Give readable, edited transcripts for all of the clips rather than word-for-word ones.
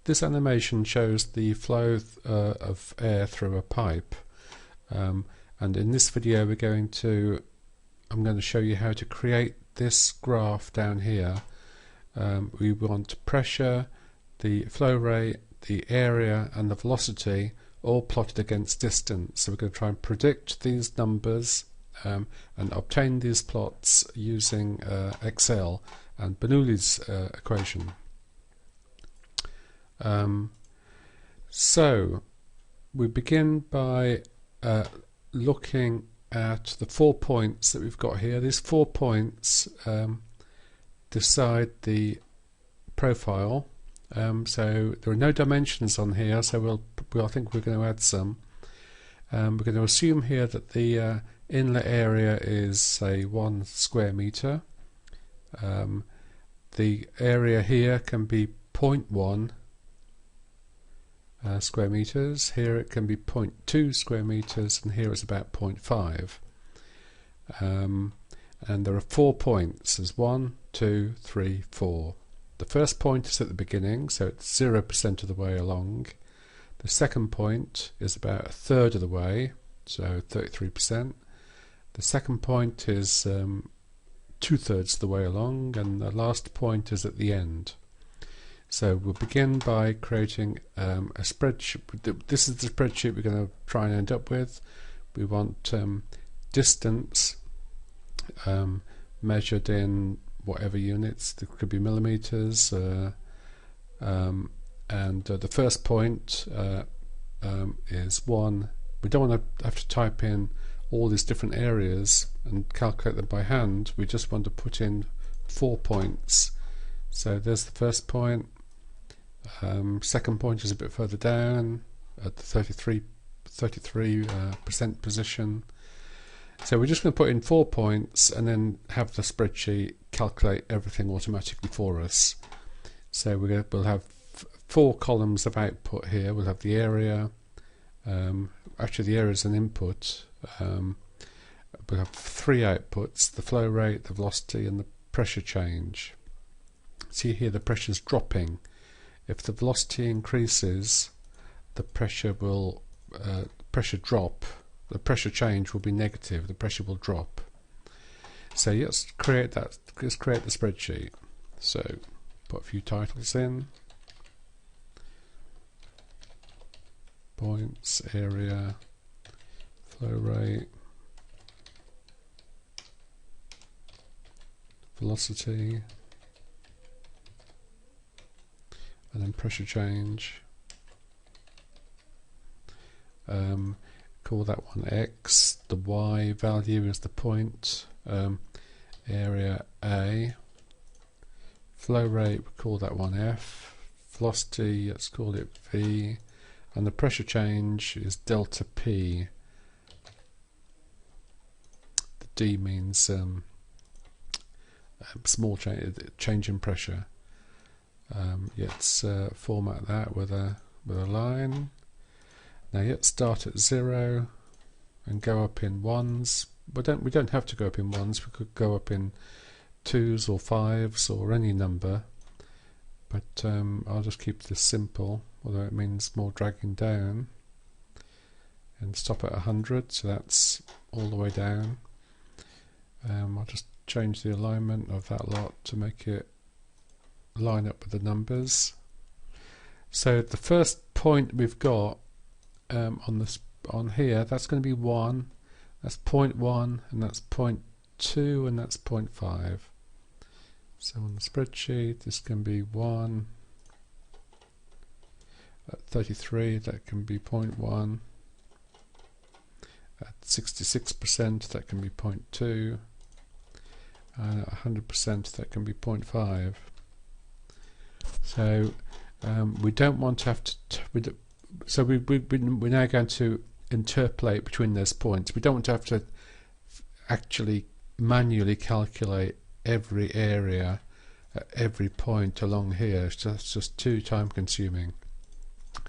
this animation shows the flow of air through a pipe, and in this video I'm going to show you how to create this graph down here. We want pressure, the flow rate, the area and the velocity all plotted against distance. So we're going to try and predict these numbers and obtain these plots using Excel and Bernoulli's equation. So we begin by looking at the 4 points that we've got here. These 4 points decide the profile. So there are no dimensions on here, so I think we're going to add some. We're going to assume here that the inlet area is, say, 1 square meter. The area here can be 0.1 square meters. Here it can be 0.2 square meters, and here it's about 0.5. And there are 4 points. There's 1, 2, 3, 4. The first point is at the beginning, so it's 0% of the way along. The second point is about 1/3 of the way, so 33%. The second point is 2/3 of the way along, and the last point is at the end. So we'll begin by creating a spreadsheet. This is the spreadsheet we're going to try and end up with. We want distance measured in whatever units. There could be millimeters, and the first point is 1. We don't want to have to type in all these different areas and calculate them by hand. We just want to put in 4 points. So there's the first point. Second point is a bit further down at the 33% position. So we're just going to put in 4 points and then have the spreadsheet calculate everything automatically for us. So we'll have 4 columns of output here. We'll have the area. Actually, the area is an input. We'll have 3 outputs: the flow rate, the velocity, and the pressure change. See here, the pressure is dropping. If the velocity increases, the pressure will drop. The pressure change will be negative. The pressure will drop. So let's create that. Let's create the spreadsheet. So put a few titles in: points, area, flow rate, velocity, and then pressure change. Call that one X. The Y value is the point. Area A. Flow rate, we call that one F. Velocity, let's call it V. And the pressure change is delta P. The D means small change in pressure. Let's format that with a line. Now let's start at 0 and go up in 1s. We don't have to go up in 1s. We could go up in 2s or 5s or any number. But I'll just keep this simple, although it means more dragging down. And stop at 100, so that's all the way down. I'll just change the alignment of that lot to make it line up with the numbers. So the first point we've got on here, that's going to be 1, that's 0.1, and that's 0.2, and that's 0.5. So on the spreadsheet, this can be 1 at 33, that can be 0.1. At 66%, that can be 0.2, and at 100%, that can be 0.5. So we don't want to have to. So we're now going to interpolate between those points. We don't want to have to actually manually calculate every area at every point along here. It's just too time consuming.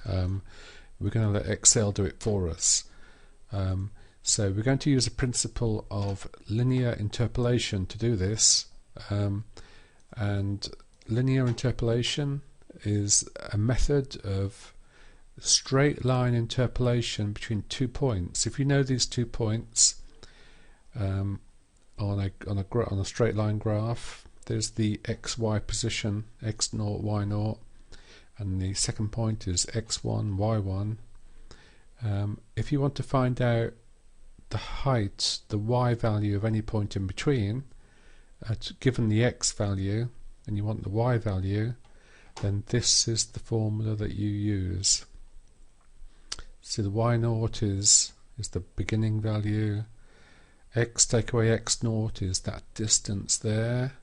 We're going to let Excel do it for us. So we're going to use a principle of linear interpolation to do this. And linear interpolation is a method of straight line interpolation between 2 points. If you know these 2 points on a straight line graph, there's the xy position, x0, y0, and the second point is x1, y1. If you want to find out the height, the y value of any point in between, given the x value, and you want the y value, then this is the formula that you use. So the y0 is the beginning value, x take away x0 is that distance there,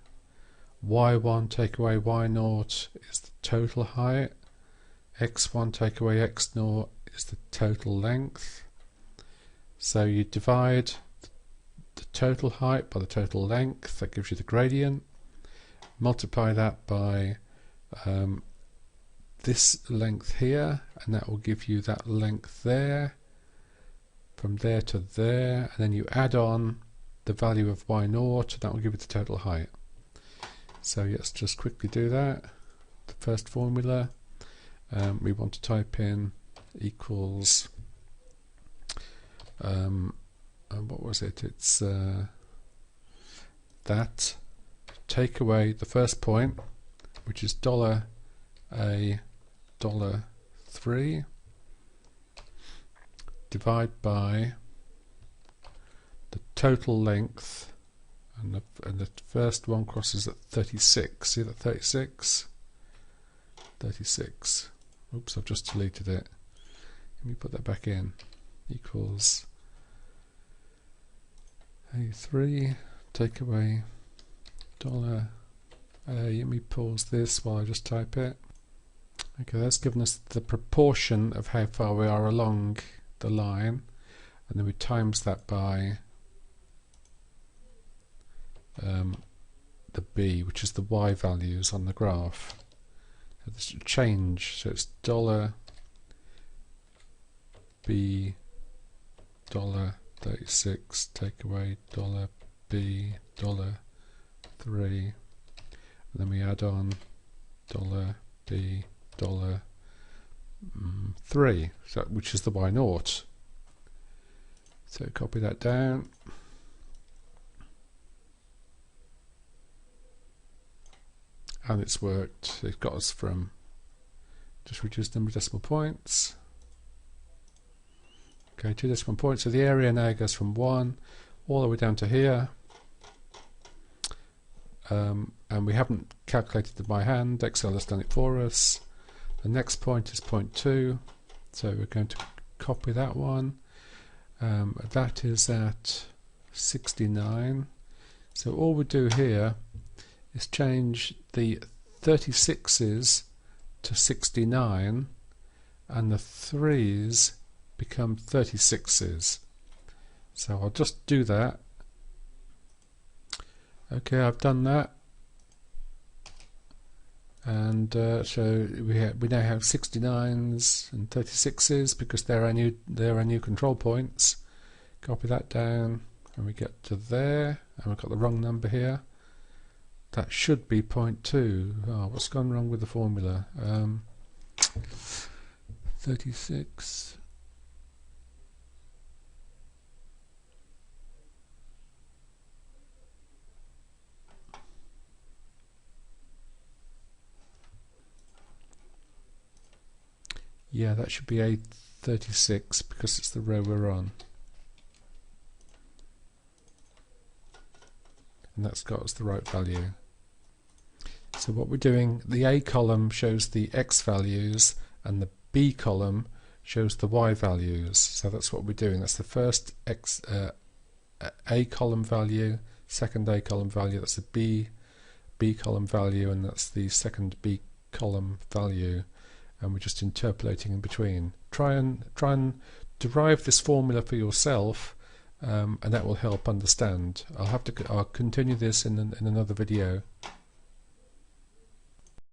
y1 take away y0 is the total height, x1 take away x0 is the total length. So you divide the total height by the total length, that gives you the gradient. Multiply that by this length here, and that will give you that length there, from there to there, and then you add on the value of y0, and that will give you the total height. So let's just quickly do that. The first formula, we want to type in equals, what was it? It's that, take away the first point, which is $A, $3, divide by the total length, and the first one crosses at 36. See that 36? 36. Oops, I've just deleted it. Let me put that back in. Equals A3, take away $A. Let me pause this while I just type it. Okay, that's given us the proportion of how far we are along the line, and then we times that by the B, which is the y values on the graph. So this should change, so it's $B, $36, take away $B, $3, and then we add on $B, $3, so which is the y0. So copy that down. And it's worked. It's got us from, just reduce number of decimal points. Okay, 2 decimal points. So the area now goes from 1 all the way down to here. And we haven't calculated it by hand. Excel has done it for us. The next point is point 2. So we're going to copy that one. That is at 69. So all we do here is change the 36's to 69, and the 3's become 36's. So I'll just do that. Okay, I've done that, and so we now have 69's and 36's because they're our new control points. Copy that down, and we get to there, and we've got the wrong number here. That should be 0.2. Oh, what's gone wrong with the formula? 36. Yeah, that should be A36 because it's the row we're on. And that's got us the right value. So what we're doing, the A column shows the X values and the B column shows the Y values. So that's what we're doing. That's the first A column value, second A column value, that's the B column value, and that's the second B column value. And we're just interpolating in between. Try and derive this formula for yourself, and that will help understand. I'll continue this in another video.